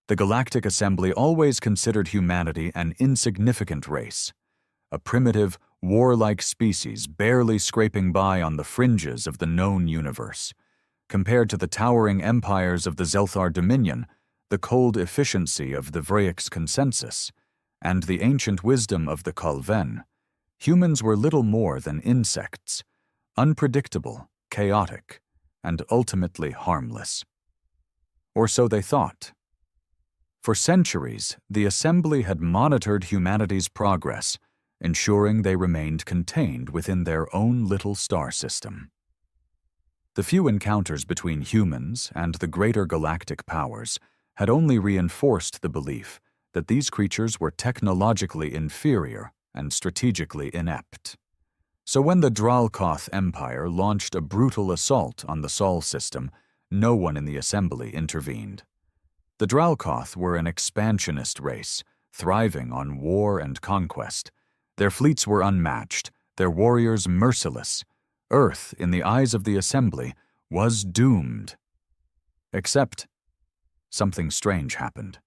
The Galactic Assembly always considered humanity an insignificant race, a primitive, warlike species barely scraping by on the fringes of the known universe. Compared to the towering empires of the Zelthar Dominion, the cold efficiency of the Vraics consensus, and the ancient wisdom of the Kolven, humans were little more than insects, unpredictable, chaotic, and ultimately harmless. Or so they thought. For centuries, the Assembly had monitored humanity's progress, ensuring they remained contained within their own little star system. The few encounters between humans and the greater galactic powers had only reinforced the belief that these creatures were technologically inferior and strategically inept. So when the Dralkoth Empire launched a brutal assault on the Sol system, no one in the Assembly intervened. The Dralkoth were an expansionist race, thriving on war and conquest. Their fleets were unmatched, their warriors merciless. Earth, in the eyes of the Assembly, was doomed. Except something strange happened.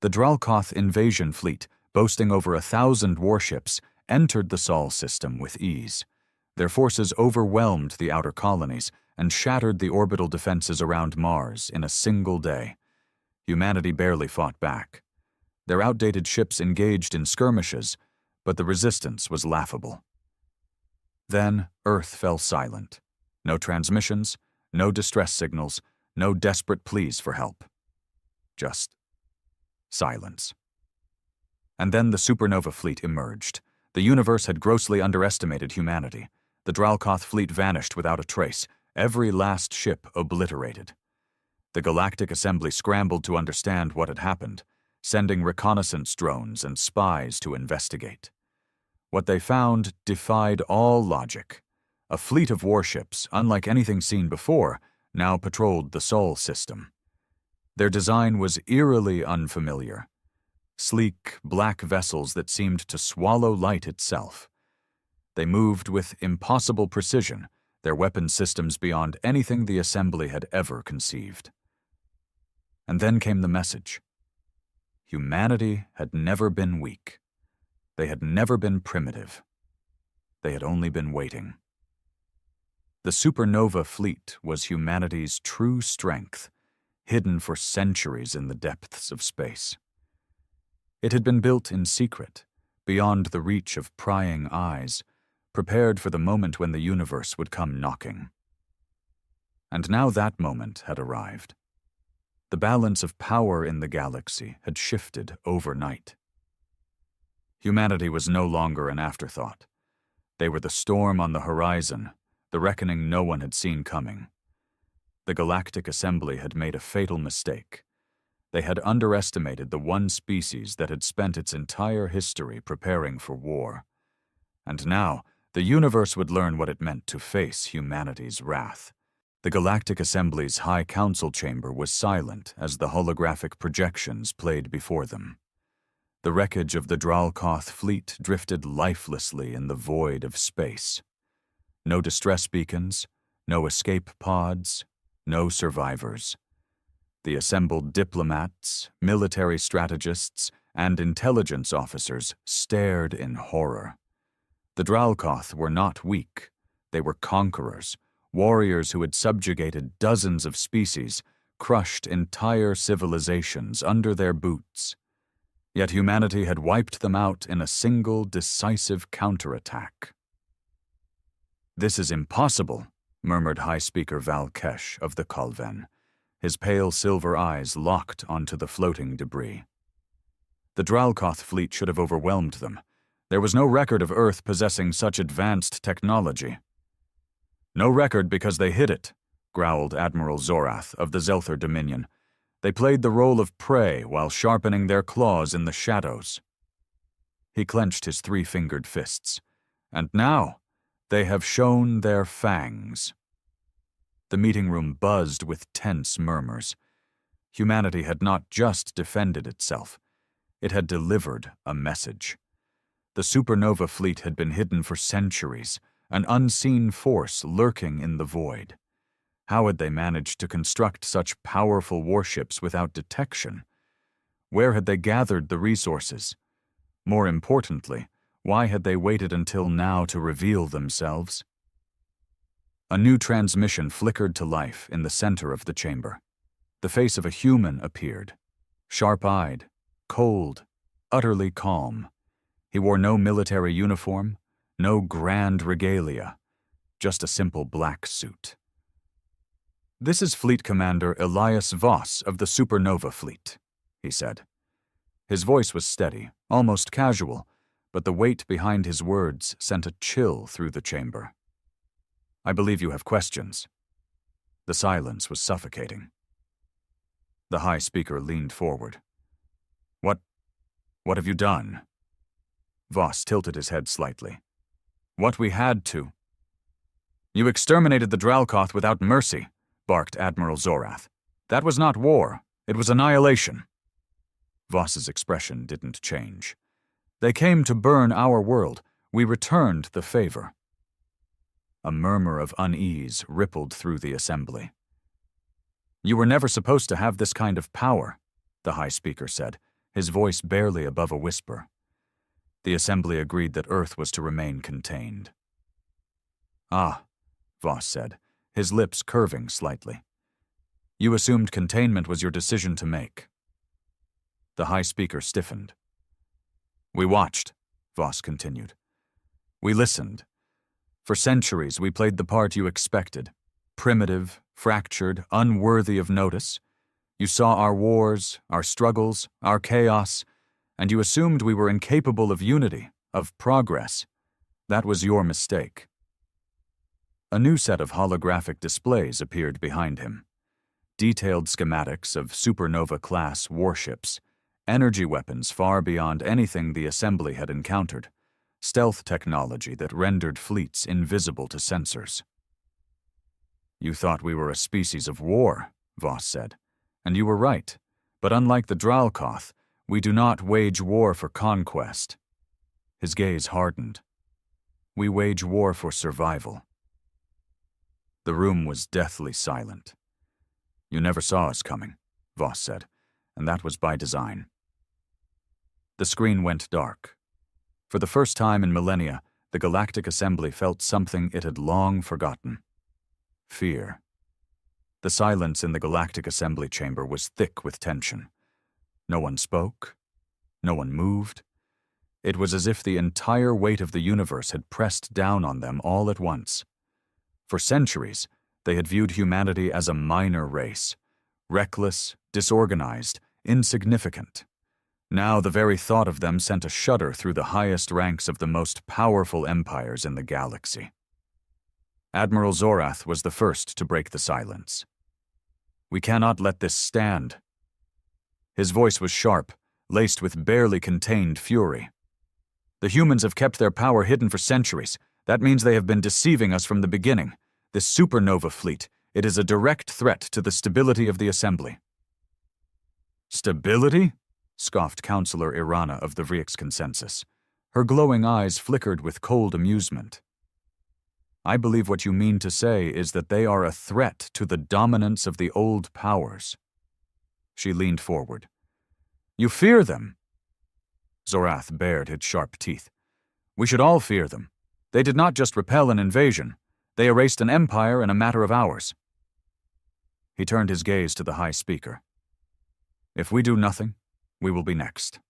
The Dralkoth invasion fleet, boasting over 1,000 warships, entered the Sol system with ease. Their forces overwhelmed the outer colonies and shattered the orbital defenses around Mars in a single day. Humanity barely fought back. Their outdated ships engaged in skirmishes, but the resistance was laughable. Then Earth fell silent. No transmissions, no distress signals, no desperate pleas for help. Just silence. And then the Supernova fleet emerged. The universe had grossly underestimated humanity. The Dralkoth fleet vanished without a trace, every last ship obliterated. The Galactic Assembly scrambled to understand what had happened, sending reconnaissance drones and spies to investigate. What they found defied all logic. A fleet of warships, unlike anything seen before, now patrolled the Sol system. Their design was eerily unfamiliar. Sleek, black vessels that seemed to swallow light itself. They moved with impossible precision, their weapon systems beyond anything the Assembly had ever conceived. And then came the message. Humanity had never been weak. They had never been primitive. They had only been waiting. The Supernova fleet was humanity's true strength, hidden for centuries in the depths of space. It had been built in secret, beyond the reach of prying eyes, prepared for the moment when the universe would come knocking. And now that moment had arrived. The balance of power in the galaxy had shifted overnight. Humanity was no longer an afterthought. They were the storm on the horizon, the reckoning no one had seen coming. The Galactic Assembly had made a fatal mistake. They had underestimated the one species that had spent its entire history preparing for war. And now, the universe would learn what it meant to face humanity's wrath. The Galactic Assembly's High Council chamber was silent as the holographic projections played before them. The wreckage of the Dralkoth fleet drifted lifelessly in the void of space. No distress beacons, no escape pods, no survivors. The assembled diplomats, military strategists, and intelligence officers stared in horror. The Dralkoth were not weak. They were conquerors, warriors who had subjugated dozens of species, crushed entire civilizations under their boots. Yet humanity had wiped them out in a single decisive counterattack. "This is impossible," murmured High Speaker Valkesh of the Kolven, his pale silver eyes locked onto the floating debris. The Dralkoth fleet should have overwhelmed them. There was no record of Earth possessing such advanced technology. "No record because they hid it," growled Admiral Zorath of the Zelthar Dominion. "They played the role of prey while sharpening their claws in the shadows." He clenched his three-fingered fists. "And now, they have shown their fangs." The meeting room buzzed with tense murmurs. Humanity had not just defended itself. It had delivered a message. The Supernova fleet had been hidden for centuries, an unseen force lurking in the void. How had they managed to construct such powerful warships without detection? Where had they gathered the resources? More importantly, why had they waited until now to reveal themselves? A new transmission flickered to life in the center of the chamber. The face of a human appeared, sharp-eyed, cold, utterly calm. He wore no military uniform, no grand regalia, just a simple black suit. "This is Fleet Commander Elias Voss of the Supernova Fleet," he said. His voice was steady, almost casual, but the weight behind his words sent a chill through the chamber. "I believe you have questions." The silence was suffocating. The High Speaker leaned forward. What have you done?" Voss tilted his head slightly. "What we had to." "You exterminated the Dralkoth without mercy," barked Admiral Zorath. "That was not war, it was annihilation." Voss's expression didn't change. "They came to burn our world. We returned the favor." A murmur of unease rippled through the assembly. "You were never supposed to have this kind of power," the High Speaker said, his voice barely above a whisper. The assembly agreed that Earth was to remain contained. "Ah," Voss said, his lips curving slightly. "You assumed containment was your decision to make." The High Speaker stiffened. "We watched," Voss continued. "We listened. For centuries we played the part you expected. Primitive, fractured, unworthy of notice. You saw our wars, our struggles, our chaos, and you assumed we were incapable of unity, of progress. That was your mistake." A new set of holographic displays appeared behind him. Detailed schematics of Supernova-class warships, energy weapons far beyond anything the Assembly had encountered, stealth technology that rendered fleets invisible to sensors. "You thought we were a species of war," Voss said. "And you were right, but unlike the Dralkoth, we do not wage war for conquest." His gaze hardened. "We wage war for survival." The room was deathly silent. "You never saw us coming," Voss said, "and that was by design." The screen went dark. For the first time in millennia, the Galactic Assembly felt something it had long forgotten. Fear. The silence in the Galactic Assembly chamber was thick with tension. No one spoke. No one moved. It was as if the entire weight of the universe had pressed down on them all at once. For centuries, they had viewed humanity as a minor race, reckless, disorganized, insignificant. Now the very thought of them sent a shudder through the highest ranks of the most powerful empires in the galaxy. Admiral Zorath was the first to break the silence. "We cannot let this stand." His voice was sharp, laced with barely contained fury. "The humans have kept their power hidden for centuries. That means they have been deceiving us from the beginning. This Supernova fleet, it is a direct threat to the stability of the Assembly." "Stability?" scoffed Counselor Irana of the Vrix Consensus. Her glowing eyes flickered with cold amusement. "I believe what you mean to say is that they are a threat to the dominance of the old powers." She leaned forward. "You fear them?" Zorath bared his sharp teeth. "We should all fear them. They did not just repel an invasion. They erased an empire in a matter of hours." He turned his gaze to the High Speaker. "If we do nothing, we will be next."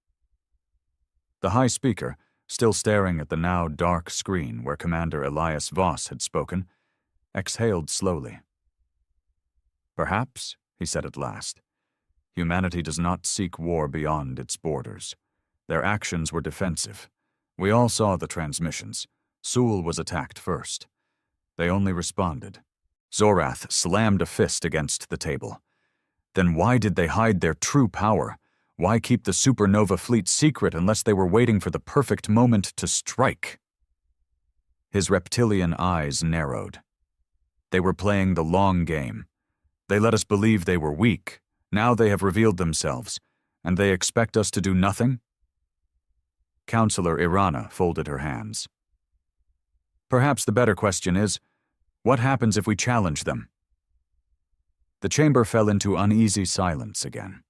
The High Speaker, still staring at the now dark screen where Commander Elias Voss had spoken, exhaled slowly. "Perhaps," he said at last, "humanity does not seek war beyond its borders. Their actions were defensive. We all saw the transmissions. Sul was attacked first. They only responded." Zorath slammed a fist against the table. "Then why did they hide their true power? Why keep the Supernova fleet secret unless they were waiting for the perfect moment to strike?" His reptilian eyes narrowed. "They were playing the long game. They let us believe they were weak. Now they have revealed themselves, and they expect us to do nothing?" Counselor Irana folded her hands. "Perhaps the better question is, what happens if we challenge them?" The chamber fell into uneasy silence again.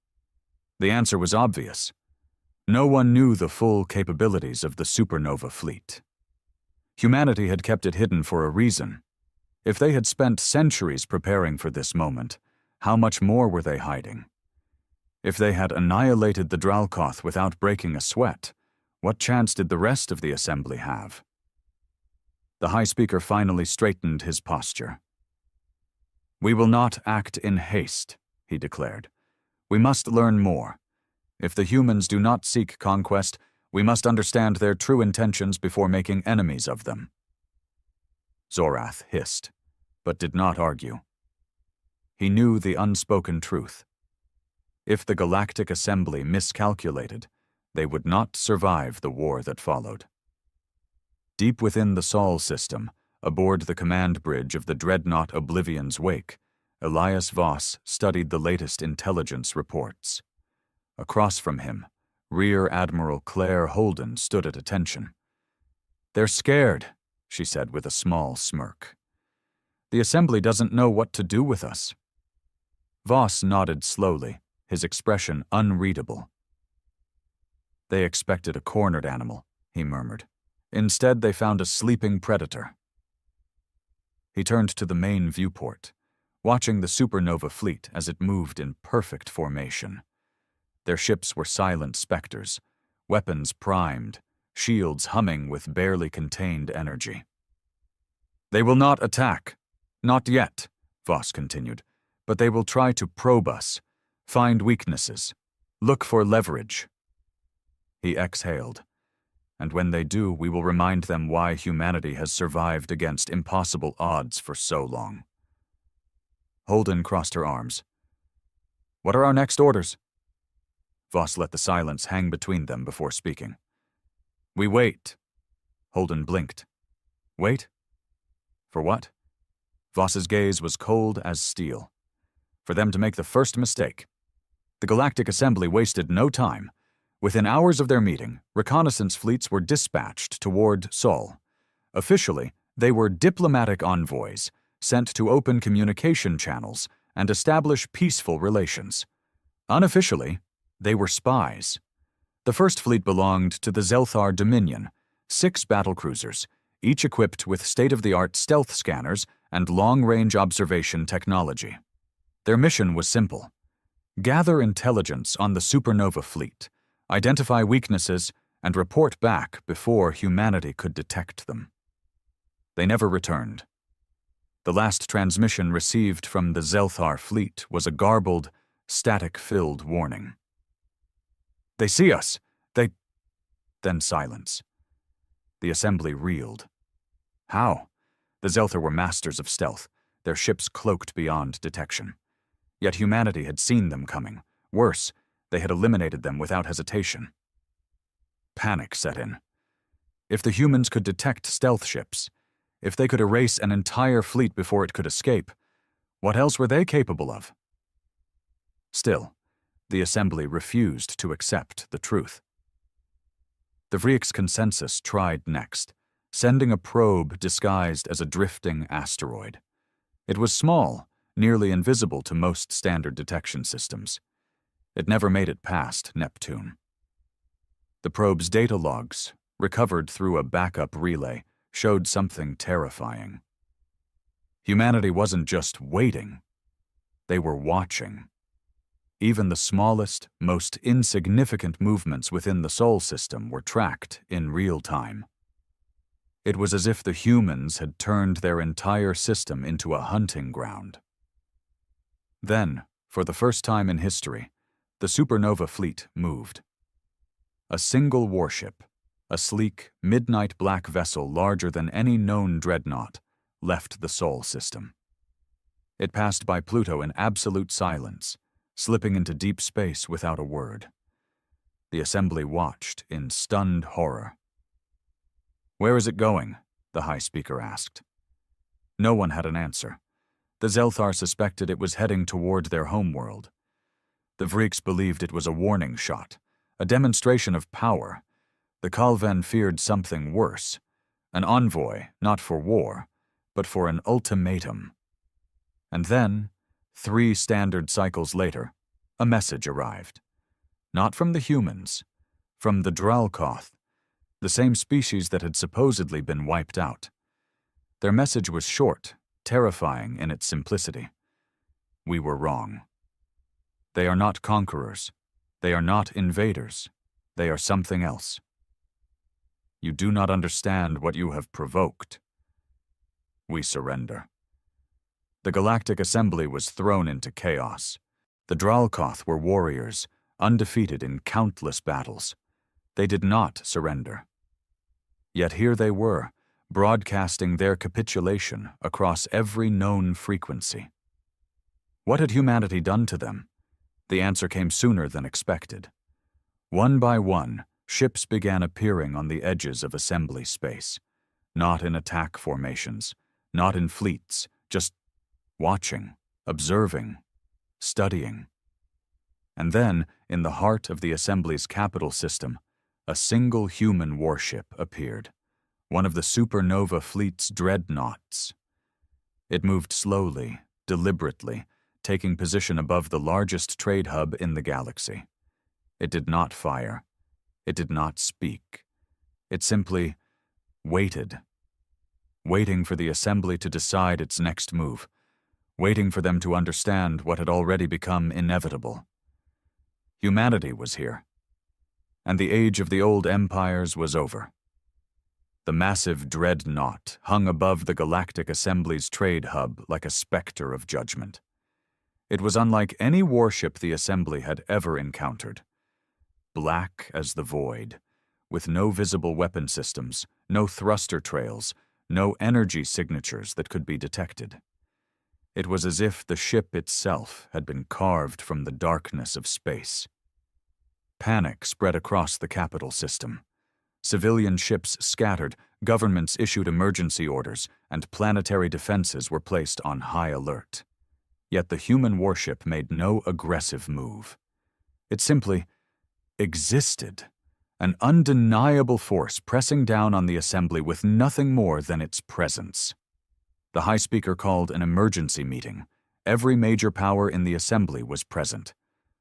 The answer was obvious. No one knew the full capabilities of the Supernova fleet. Humanity had kept it hidden for a reason. If they had spent centuries preparing for this moment, how much more were they hiding? If they had annihilated the Dralkoth without breaking a sweat, what chance did the rest of the assembly have? The High Speaker finally straightened his posture. "We will not act in haste," he declared. "We must learn more. If the humans do not seek conquest, we must understand their true intentions before making enemies of them." Zorath hissed, but did not argue. He knew the unspoken truth. If the Galactic Assembly miscalculated, they would not survive the war that followed. Deep within the Sol system, aboard the command bridge of the dreadnought Oblivion's wake, Elias Voss studied the latest intelligence reports. Across from him, Rear Admiral Claire Holden stood at attention. "They're scared," she said with a small smirk. "The Assembly doesn't know what to do with us." Voss nodded slowly, his expression unreadable. "They expected a cornered animal," he murmured. "Instead, they found a sleeping predator." He turned to the main viewport, watching the Supernova fleet as it moved in perfect formation. Their ships were silent specters, weapons primed, shields humming with barely contained energy. "They will not attack. Not yet," Voss continued, "but they will try to probe us, find weaknesses, look for leverage." He exhaled. "And when they do, we will remind them why humanity has survived against impossible odds for so long." Holden crossed her arms. "What are our next orders?" Voss let the silence hang between them before speaking. "We wait." Holden blinked. "Wait? For what?" Voss's gaze was cold as steel. "For them to make the first mistake." The Galactic Assembly wasted no time. Within hours of their meeting, reconnaissance fleets were dispatched toward Sol. Officially, they were diplomatic envoys, sent to open communication channels and establish peaceful relations. Unofficially, they were spies. The first fleet belonged to the Zelthar Dominion, 6 battlecruisers, each equipped with state-of-the-art stealth scanners and long-range observation technology. Their mission was simple: gather intelligence on the Supernova fleet, identify weaknesses, and report back before humanity could detect them. They never returned. The last transmission received from the Zelthar fleet was a garbled, static-filled warning. "They see us! They—" Then silence. The Assembly reeled. How? The Zelthar were masters of stealth, their ships cloaked beyond detection. Yet humanity had seen them coming. Worse, they had eliminated them without hesitation. Panic set in. If the humans could detect stealth ships, if they could erase an entire fleet before it could escape, what else were they capable of? Still, the Assembly refused to accept the truth. The Vriek's consensus tried next, sending a probe disguised as a drifting asteroid. It was small, nearly invisible to most standard detection systems. It never made it past Neptune. The probe's data logs, recovered through a backup relay, showed something terrifying. Humanity wasn't just waiting. They were watching. Even the smallest, most insignificant movements within the Sol system were tracked in real time. It was as if the humans had turned their entire system into a hunting ground. Then, for the first time in history, the Supernova fleet moved. A single warship, a sleek, midnight black vessel larger than any known dreadnought, left the Sol system. It passed by Pluto in absolute silence, slipping into deep space without a word. The Assembly watched in stunned horror. "Where is it going?" the High Speaker asked. No one had an answer. The Zelthar suspected it was heading toward their homeworld. The Vrieks believed it was a warning shot, a demonstration of power. The Kalven feared something worse, an envoy not for war, but for an ultimatum. And then, 3 standard cycles later, a message arrived. Not from the humans, from the Dralkoth, the same species that had supposedly been wiped out. Their message was short, terrifying in its simplicity. We were wrong. They are not conquerors. They are not invaders. They are something else. You do not understand what you have provoked. We surrender. The Galactic Assembly was thrown into chaos. The Dralkoth were warriors, undefeated in countless battles. They did not surrender. Yet here they were, broadcasting their capitulation across every known frequency. What had humanity done to them? The answer came sooner than expected. One by one, ships began appearing on the edges of assembly space, not in attack formations, not in fleets, just watching, observing, studying. And then, in the heart of the Assembly's capital system, a single human warship appeared, one of the Supernova fleet's dreadnoughts. It moved slowly, deliberately, taking position above the largest trade hub in the galaxy. It did not fire. It did not speak. It simply waited, waiting for the Assembly to decide its next move, waiting for them to understand what had already become inevitable. Humanity was here, and the age of the old empires was over. The massive dreadnought hung above the Galactic Assembly's trade hub like a specter of judgment. It was unlike any warship the Assembly had ever encountered. Black as the void, with no visible weapon systems, no thruster trails, no energy signatures that could be detected. It was as if the ship itself had been carved from the darkness of space. Panic spread across the capital system. Civilian ships scattered, governments issued emergency orders, and planetary defenses were placed on high alert. Yet the human warship made no aggressive move. It simply existed, an undeniable force pressing down on the Assembly with nothing more than its presence. The High Speaker called an emergency meeting. Every major power in the Assembly was present,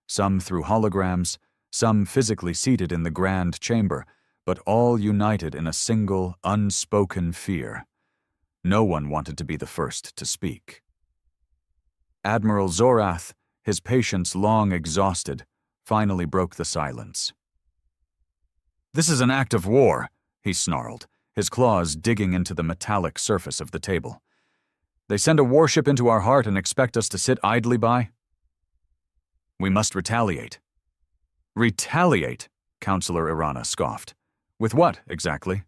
some through holograms, some physically seated in the Grand Chamber, but all united in a single, unspoken fear. No one wanted to be the first to speak. Admiral Zorath, his patience long exhausted, finally broke the silence. "This is an act of war," he snarled, his claws digging into the metallic surface of the table. "They send a warship into our heart and expect us to sit idly by? We must retaliate." "Retaliate?" Counselor Irana scoffed. "With what, exactly?"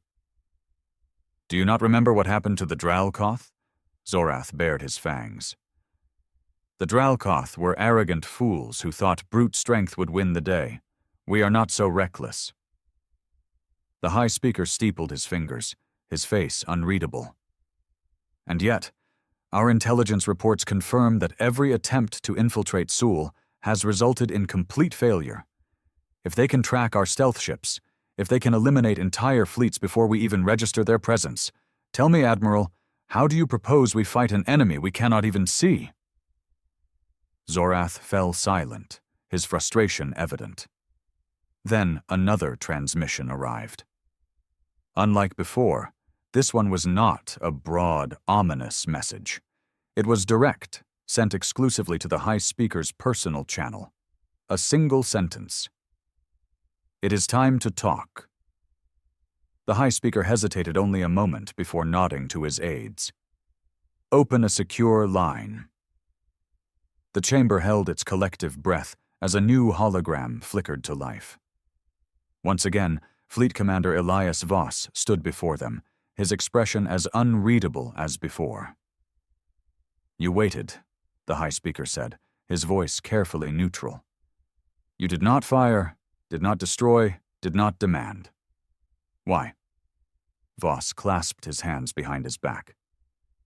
"Do you not remember what happened to the Dralkoth?" Zorath bared his fangs. "The Dralkoth were arrogant fools who thought brute strength would win the day. We are not so reckless." The High Speaker steepled his fingers, his face unreadable. "And yet, our intelligence reports confirm that every attempt to infiltrate Sul has resulted in complete failure. If they can track our stealth ships, if they can eliminate entire fleets before we even register their presence, tell me, Admiral, how do you propose we fight an enemy we cannot even see?" Zorath fell silent, his frustration evident. Then another transmission arrived. Unlike before, this one was not a broad, ominous message. It was direct, sent exclusively to the High Speaker's personal channel. A single sentence. "It is time to talk." The High Speaker hesitated only a moment before nodding to his aides. "Open a secure line." The chamber held its collective breath as a new hologram flickered to life. Once again, Fleet Commander Elias Voss stood before them, his expression as unreadable as before. "You waited," the High Speaker said, his voice carefully neutral. "You did not fire, did not destroy, did not demand. Why?" Voss clasped his hands behind his back.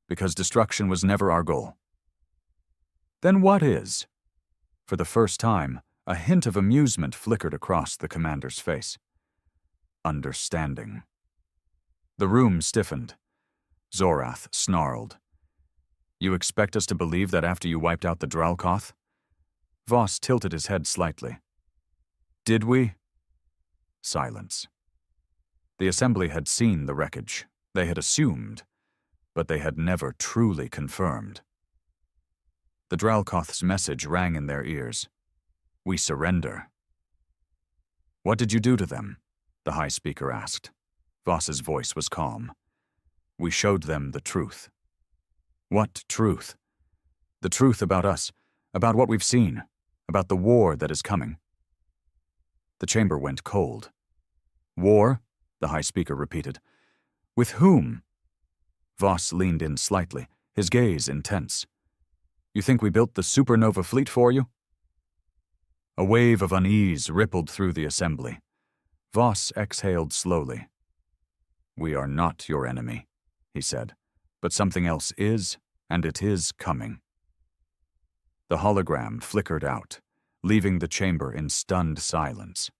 "Because destruction was never our goal." "Then what is?" For the first time, a hint of amusement flickered across the commander's face. "Understanding." The room stiffened. Zorath snarled. "You expect us to believe that after you wiped out the Dralkoth?" Voss tilted his head slightly. Did we? Silence. The assembly had seen the wreckage. They had assumed, but they had never truly confirmed. The Dralkoth's message rang in their ears. We surrender. What did you do to them? The High Speaker asked. Voss's voice was calm. We showed them the truth. What truth? The truth about us, about what we've seen, about the war that is coming. The chamber went cold. War? The High Speaker repeated. With whom? Voss leaned in slightly, his gaze intense. You think we built the Supernova fleet for you? A wave of unease rippled through the assembly. Voss exhaled slowly. We are not your enemy, he said, but something else is, and it is coming. The hologram flickered out, leaving the chamber in stunned silence.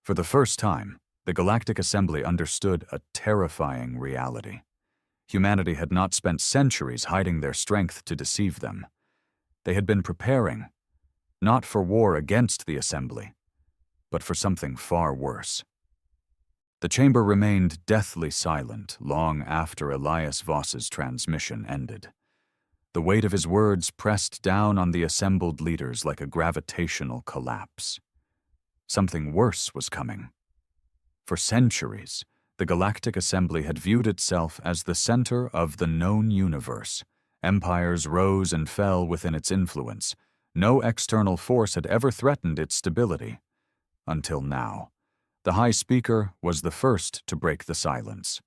For the first time, the Galactic Assembly understood a terrifying reality. Humanity had not spent centuries hiding their strength to deceive them. They had been preparing, not for war against the Assembly, but for something far worse. The chamber remained deathly silent long after Elias Voss's transmission ended. The weight of his words pressed down on the assembled leaders like a gravitational collapse. Something worse was coming. For centuries, the Galactic Assembly had viewed itself as the center of the known universe. Empires rose and fell within its influence. No external force had ever threatened its stability. Until now. The High Speaker was the first to break the silence.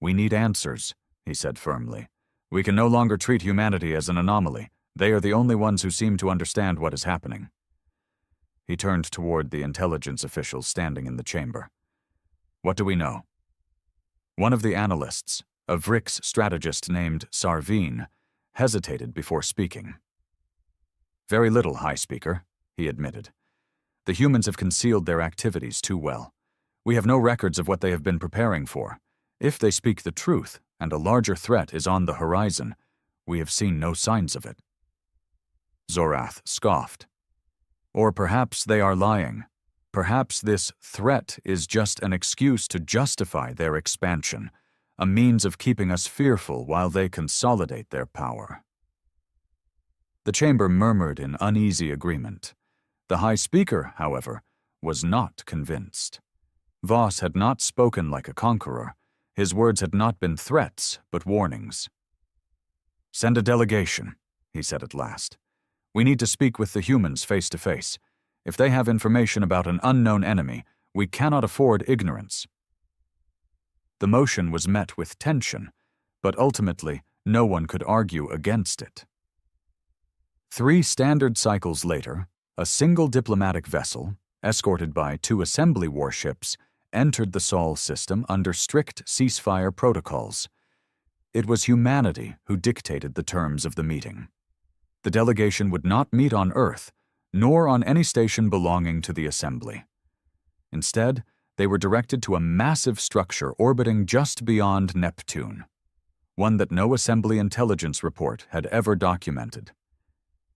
We need answers, he said firmly. We can no longer treat humanity as an anomaly. They are the only ones who seem to understand what is happening. He turned toward the intelligence officials standing in the chamber. What do we know? One of the analysts, a Vrix strategist named Sarveen, hesitated before speaking. Very little, High Speaker, he admitted. The humans have concealed their activities too well. We have no records of what they have been preparing for. If they speak the truth, and a larger threat is on the horizon, we have seen no signs of it. Zorath scoffed. Or perhaps they are lying. Perhaps this threat is just an excuse to justify their expansion, a means of keeping us fearful while they consolidate their power. The chamber murmured in uneasy agreement. The High Speaker, however, was not convinced. Voss had not spoken like a conqueror. His words had not been threats, but warnings. Send a delegation, he said at last. We need to speak with the humans face to face. If they have information about an unknown enemy, we cannot afford ignorance. The motion was met with tension, but ultimately no one could argue against it. 3 standard cycles later, a single diplomatic vessel, escorted by 2 assembly warships, entered the Sol system under strict ceasefire protocols. It was humanity who dictated the terms of the meeting. The delegation would not meet on Earth, nor on any station belonging to the Assembly. Instead, they were directed to a massive structure orbiting just beyond Neptune, one that no Assembly intelligence report had ever documented.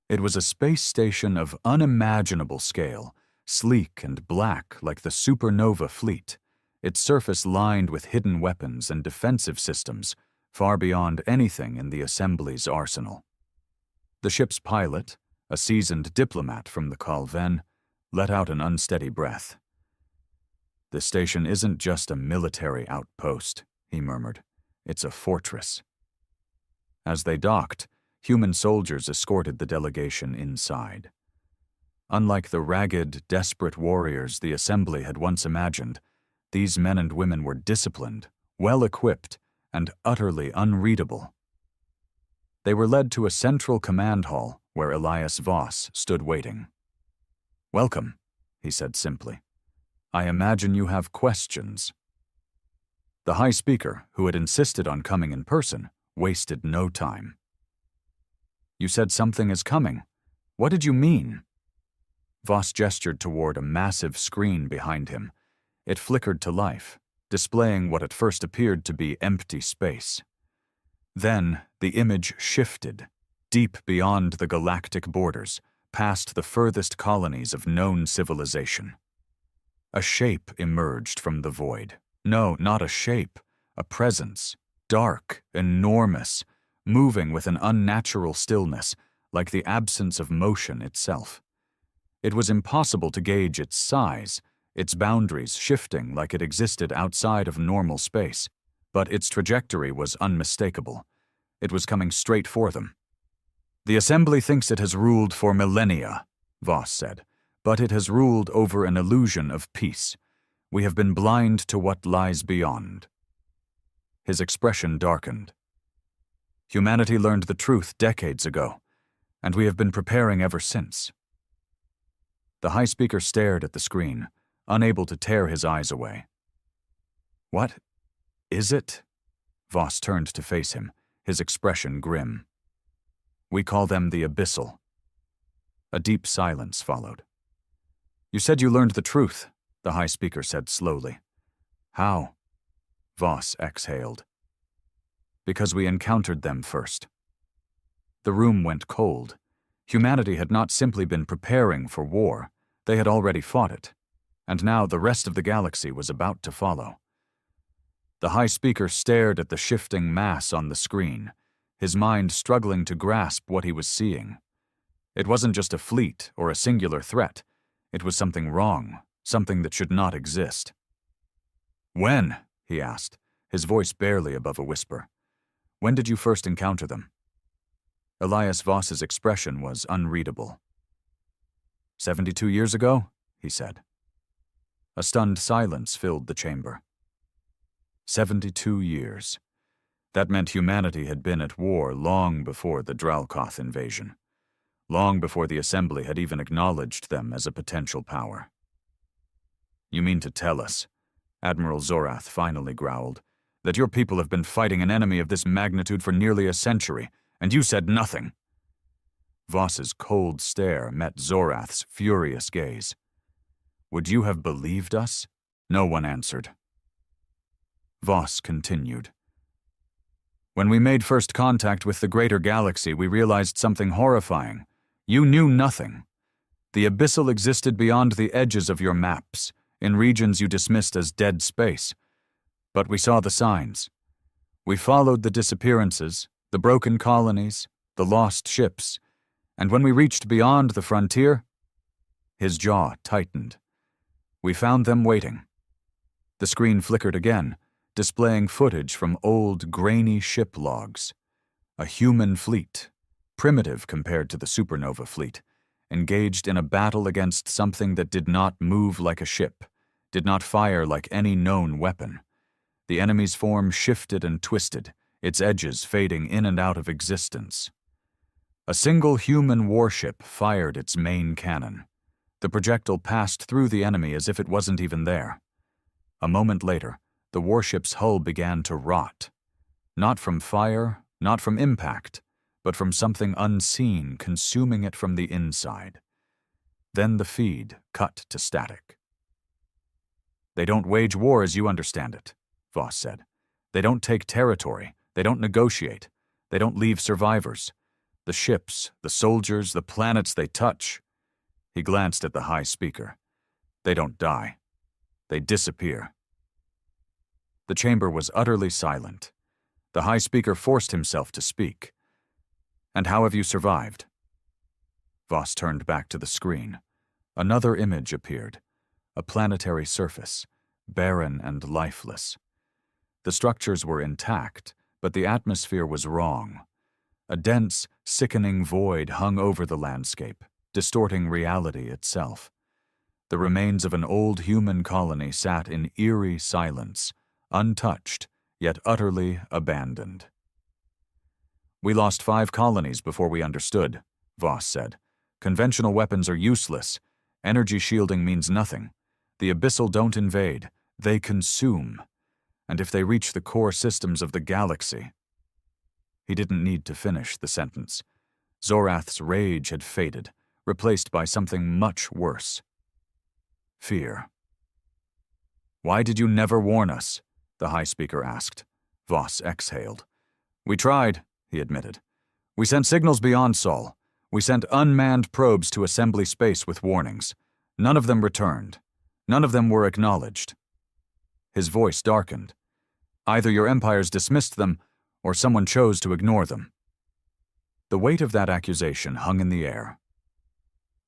It was a space station of unimaginable scale, sleek and black like the Supernova fleet, its surface lined with hidden weapons and defensive systems, far beyond anything in the Assembly's arsenal. The ship's pilot, a seasoned diplomat from the Kalven, let out an unsteady breath. This station isn't just a military outpost, he murmured. It's a fortress. As they docked, human soldiers escorted the delegation inside. Unlike the ragged, desperate warriors the Assembly had once imagined, these men and women were disciplined, well-equipped, and utterly unreadable. They were led to a central command hall where Elias Voss stood waiting. Welcome, he said simply. I imagine you have questions. The High Speaker, who had insisted on coming in person, wasted no time. You said something is coming. What did you mean? Voss gestured toward a massive screen behind him. It flickered to life, displaying what at first appeared to be empty space. Then the image shifted, deep beyond the galactic borders, past the furthest colonies of known civilization. A shape emerged from the void. No, not a shape, a presence, dark, enormous, moving with an unnatural stillness, like the absence of motion itself. It was impossible to gauge its size, its boundaries shifting like it existed outside of normal space, but its trajectory was unmistakable. It was coming straight for them. "The Assembly thinks it has ruled for millennia," Voss said, "but it has ruled over an illusion of peace. We have been blind to what lies beyond." His expression darkened. "Humanity learned the truth decades ago, and we have been preparing ever since." The High Speaker stared at the screen, unable to tear his eyes away. "What is it?" Voss turned to face him, his expression grim. "We call them the Abyssal." A deep silence followed. "You said you learned the truth," the High Speaker said slowly. "How?" Voss exhaled. "Because we encountered them first." The room went cold. Humanity had not simply been preparing for war, they had already fought it, and now the rest of the galaxy was about to follow. The High Speaker stared at the shifting mass on the screen, his mind struggling to grasp what he was seeing. It wasn't just a fleet or a singular threat. It was something wrong, something that should not exist. "When?" he asked, his voice barely above a whisper. "When did you first encounter them?" Elias Voss's expression was unreadable. 72 years ago, he said. A stunned silence filled the chamber. 72 years. That meant humanity had been at war long before the Dralkoth invasion, long before the Assembly had even acknowledged them as a potential power. "You mean to tell us," Admiral Zorath finally growled, "that your people have been fighting an enemy of this magnitude for nearly a century, and you said nothing?" Voss's cold stare met Zorath's furious gaze. "Would you have believed us?" No one answered. Voss continued. "When we made first contact with the greater galaxy, we realized something horrifying. You knew nothing. The Abyssal existed beyond the edges of your maps, in regions you dismissed as dead space. But we saw the signs. We followed the disappearances, the broken colonies, the lost ships, and when we reached beyond the frontier," his jaw tightened. "We found them waiting." The screen flickered again, displaying footage from old, grainy ship logs. A human fleet, primitive compared to the Supernova fleet, engaged in a battle against something that did not move like a ship, did not fire like any known weapon. The enemy's form shifted and twisted, its edges fading in and out of existence. A single human warship fired its main cannon. The projectile passed through the enemy as if it wasn't even there. A moment later, the warship's hull began to rot. Not from fire, not from impact, but from something unseen consuming it from the inside. Then the feed cut to static. "They don't wage war as you understand it," Voss said. "They don't take territory. They don't negotiate. They don't leave survivors. The ships, the soldiers, the planets they touch." He glanced at the High Speaker. "They don't die. They disappear." The chamber was utterly silent. The High Speaker forced himself to speak. "And how have you survived?" Voss turned back to the screen. Another image appeared. A planetary surface, barren and lifeless. The structures were intact, but the atmosphere was wrong. A dense, sickening void hung over the landscape, distorting reality itself. The remains of an old human colony sat in eerie silence, untouched, yet utterly abandoned. "We lost 5 colonies before we understood," Voss said. "Conventional weapons are useless. Energy shielding means nothing. The Abyssal don't invade. They consume. And if they reach the core systems of the galaxy—" He didn't need to finish the sentence. Zorath's rage had faded, replaced by something much worse. Fear. "Why did you never warn us?" the High Speaker asked. Voss exhaled. "We tried," he admitted. "We sent signals beyond Sol. We sent unmanned probes to assembly space with warnings. None of them returned. None of them were acknowledged. His voice darkened. Either your empires dismissed them, or someone chose to ignore them. The weight of that accusation hung in the air.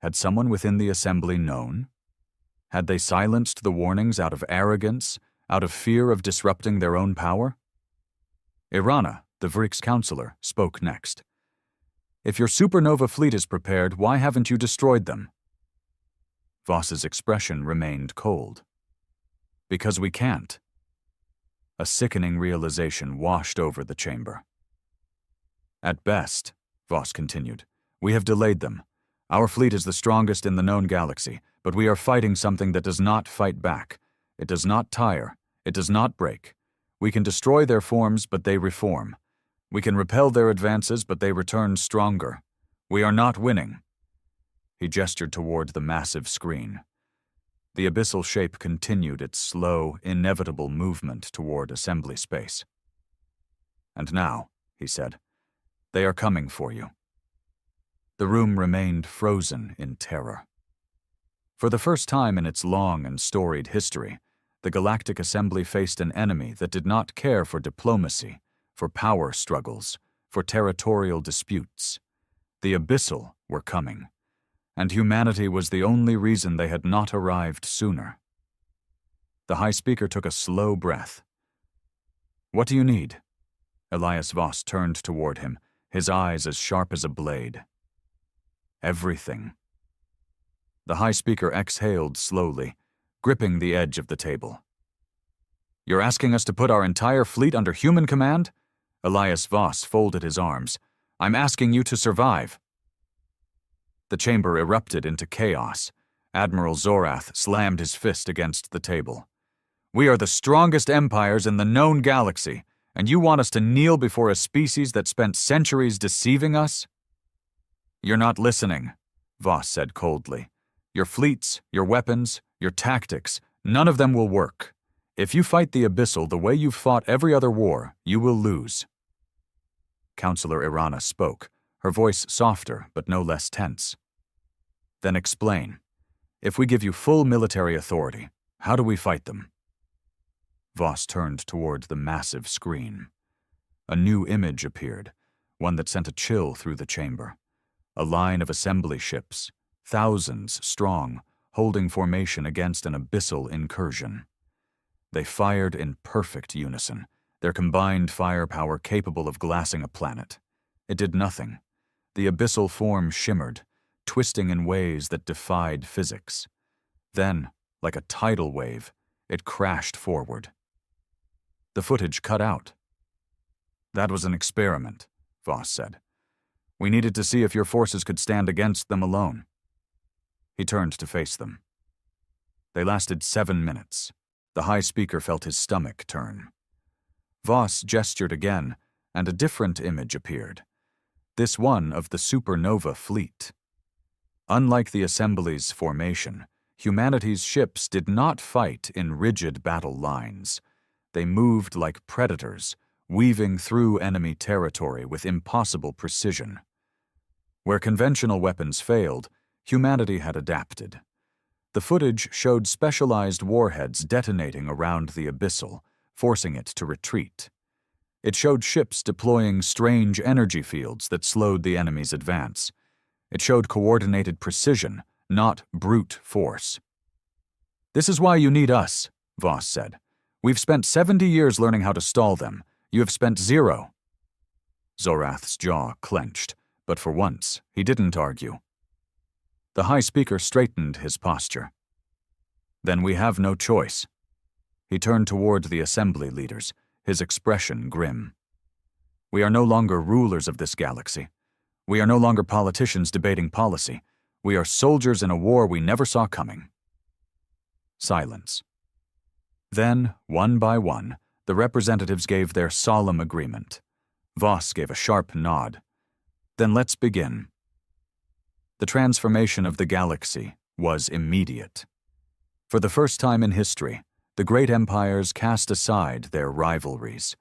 Had someone within the assembly known? Had they silenced the warnings out of arrogance, out of fear of disrupting their own power? Irana, the Vrik's counselor, spoke next. If your supernova fleet is prepared, why haven't you destroyed them? Voss's expression remained cold. Because we can't. A sickening realization washed over the chamber. At best, Voss continued, we have delayed them. Our fleet is the strongest in the known galaxy, but we are fighting something that does not fight back. It does not tire. It does not break. We can destroy their forms, but they reform. We can repel their advances, but they return stronger. We are not winning. He gestured toward the massive screen. The abyssal shape continued its slow, inevitable movement toward assembly space. And now, he said, they are coming for you. The room remained frozen in terror. For the first time in its long and storied history, the Galactic Assembly faced an enemy that did not care for diplomacy, for power struggles, for territorial disputes. The Abyssal were coming, and humanity was the only reason they had not arrived sooner. The High Speaker took a slow breath. What do you need? Elias Voss turned toward him, his eyes as sharp as a blade. Everything. The High Speaker exhaled slowly, gripping the edge of the table. You're asking us to put our entire fleet under human command? Elias Voss folded his arms. I'm asking you to survive. The chamber erupted into chaos. Admiral Zorath slammed his fist against the table. We are the strongest empires in the known galaxy, and you want us to kneel before a species that spent centuries deceiving us? You're not listening, Voss said coldly. Your fleets, your weapons, your tactics, none of them will work. If you fight the Abyssal the way you've fought every other war, you will lose. Counselor Irana spoke, her voice softer but no less tense. Then explain. If we give you full military authority, how do we fight them? Voss turned toward the massive screen. A new image appeared, one that sent a chill through the chamber. A line of assembly ships, thousands strong, holding formation against an abyssal incursion. They fired in perfect unison, their combined firepower capable of glassing a planet. It did nothing. The abyssal form shimmered, twisting in ways that defied physics. Then, like a tidal wave, it crashed forward. The footage cut out. That was an experiment, Voss said. We needed to see if your forces could stand against them alone. He turned to face them. They lasted 7 minutes. The High Speaker felt his stomach turn. Voss gestured again, and a different image appeared. This one of the Supernova fleet. Unlike the Assembly's formation, humanity's ships did not fight in rigid battle lines. They moved like predators, weaving through enemy territory with impossible precision. Where conventional weapons failed, humanity had adapted. The footage showed specialized warheads detonating around the Abyssal, forcing it to retreat. It showed ships deploying strange energy fields that slowed the enemy's advance. It showed coordinated precision, not brute force. This is why you need us, Voss said. We've spent 70 years learning how to stall them. You have spent 0. Zorath's jaw clenched, but for once, he didn't argue. The High Speaker straightened his posture. Then we have no choice. He turned toward the assembly leaders, his expression grim. We are no longer rulers of this galaxy. We are no longer politicians debating policy. We are soldiers in a war we never saw coming. Silence. Then, one by one, the representatives gave their solemn agreement. Voss gave a sharp nod. Then let's begin. The transformation of the galaxy was immediate. For the first time in history, the great empires cast aside their rivalries.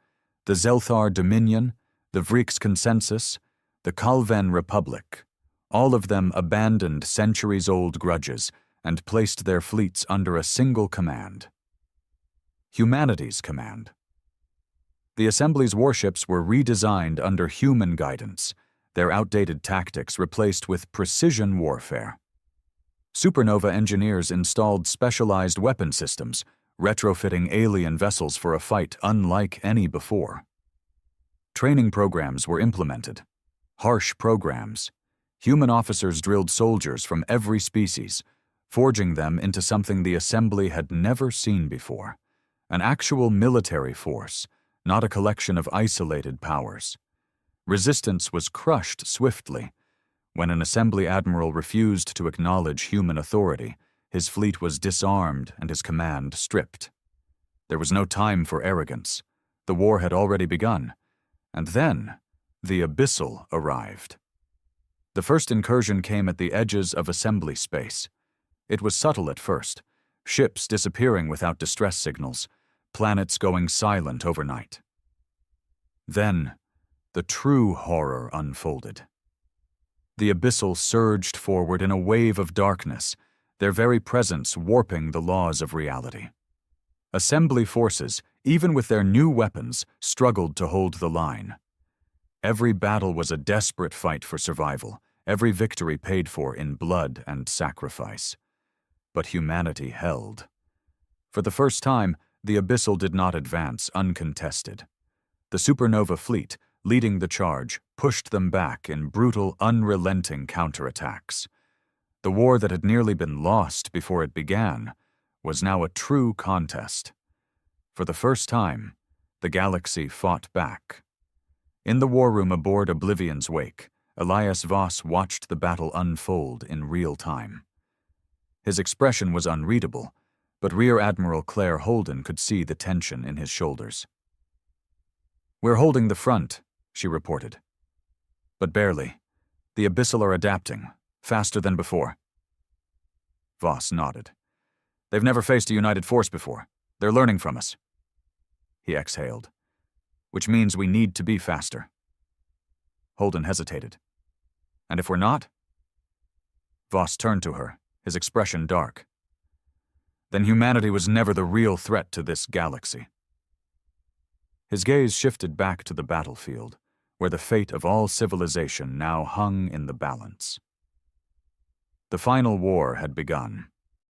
The Zelthar Dominion, the Vrik's Consensus, the Kalven Republic, All of them abandoned centuries-old grudges and placed their fleets under a single command: humanity's command. The Assembly's warships were redesigned under human guidance, their outdated tactics replaced with precision warfare. Supernova engineers installed specialized weapon systems, retrofitting alien vessels for a fight unlike any before. Training programs were implemented. Harsh programs. Human officers drilled soldiers from every species, forging them into something the Assembly had never seen before: an actual military force, not a collection of isolated powers. Resistance was crushed swiftly. When an Assembly admiral refused to acknowledge human authority, his fleet was disarmed and his command stripped. There was no time for arrogance. The war had already begun. And then, the Abyssal arrived. The first incursion came at the edges of Assembly space. It was subtle at first, ships disappearing without distress signals, planets going silent overnight. Then, the true horror unfolded. The Abyssal surged forward in a wave of darkness, their very presence warping the laws of reality. Assembly forces, even with their new weapons, struggled to hold the line. Every battle was a desperate fight for survival, every victory paid for in blood and sacrifice. But humanity held. For the first time, the Abyssal did not advance uncontested. The Supernova fleet, leading the charge, pushed them back in brutal, unrelenting counterattacks. The war that had nearly been lost before it began was now a true contest. For the first time, the galaxy fought back. In the war room aboard Oblivion's wake, Elias Voss watched the battle unfold in real time. His expression was unreadable, but Rear Admiral Claire Holden could see the tension in his shoulders. "We're holding the front," she reported. "But barely. The Abyssal are adapting, faster than before." Voss nodded. "They've never faced a united force before. They're learning from us." He exhaled. "Which means we need to be faster." Holden hesitated. "And if we're not?" Voss turned to her, his expression dark. "Then humanity was never the real threat to this galaxy." His gaze shifted back to the battlefield, where the fate of all civilization now hung in the balance. The final war had begun.